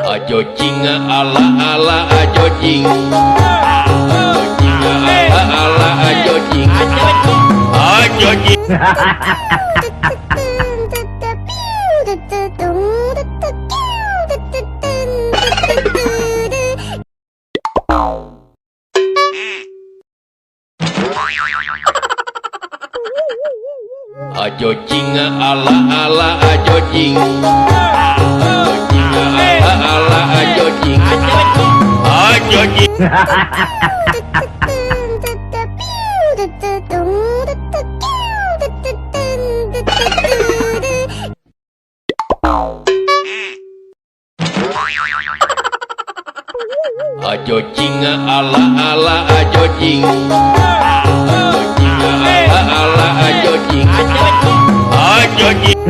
Ajo jing ala ala ajo jing. Ajo jing ala ala ajo jing. Ajo jing. Ajo jing ala ala ajo jing. Ajo jing ala ala ajo jing. Ajo jing. Ajo jing ala ala ajo jing. Ajo jing ala ala ajo jing. Ajo jing.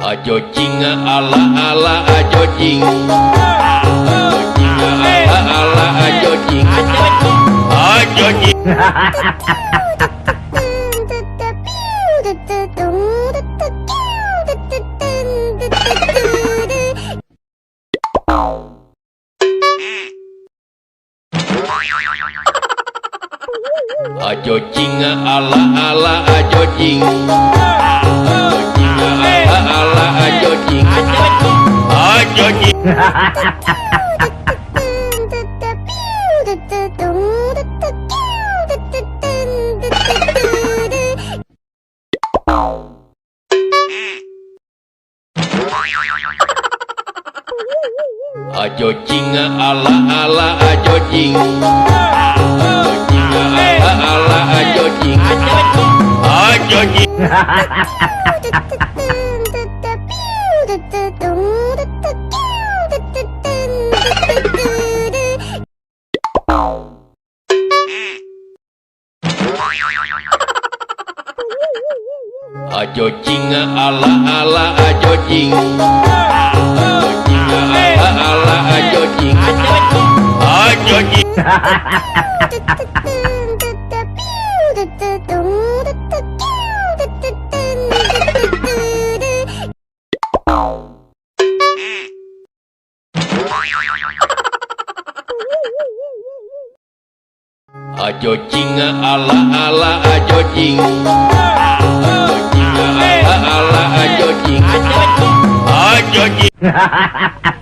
Ajo jing ala ala ajo jing. Ajo jing ala ala ajo jing. Ajo jing. Ajo jing ala ala ajo jing. Ajo jing ala ala ajo jing. Ajo jing. Ajo jing ala ala ajo jing. Ajo jing ala ala ajo jing. Ajo jing. Ajo jing ala ala ajo jing. Ajo jing ala ala ajo jing. Ajo jing. Ajo jing ala ala ajo jing. Ajo jing ala ala ajo jing. Ajo jing.